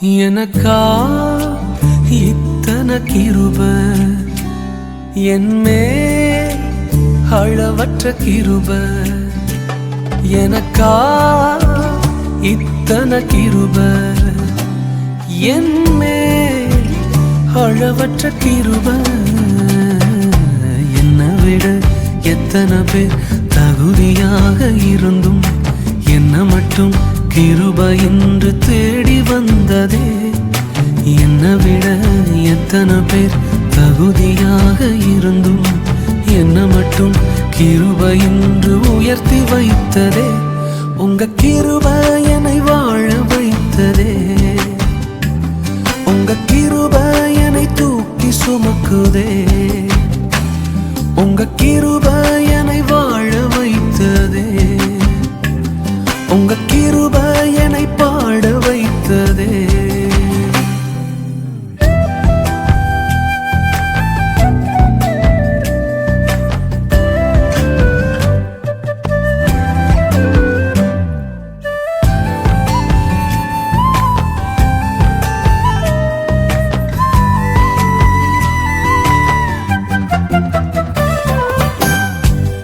எனக்கா இத்தனை கிருப என்மேல் அளவற்ற கிருப எனக்கா இத்தனை கிருப என்மேல் அளவற்ற கிருப என்னை விட எத்தனை பேர் தகுதியாக இருந்தும் என்ன மட்டும் கிருப என்று தேடி வந்ததே. என்னை விட எத்தனை பேர் தகுதியாக இருந்தும் என்ன மட்டும் கிருப என்று உயர்த்தி வைத்ததே. உங்க கிருப என்னை வாழ வைத்ததே. உங்க கிருப என்னை தூக்கி சுமக்குதே. உங்க கிருப என்னை வாழ வைத்ததே. உங்க கிருப என்னை பாட வைத்ததே.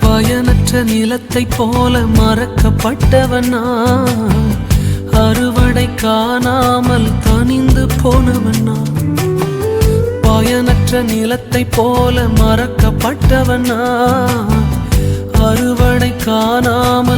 பயனற்ற நிலத்தை போல மறக்கப்பட்டவனா, அறுவடை காணாமல் தனிந்து போனவனா. பயனற்ற நிலத்தை போல மறக்கப்பட்டவனா, அறுவடை காணாமல்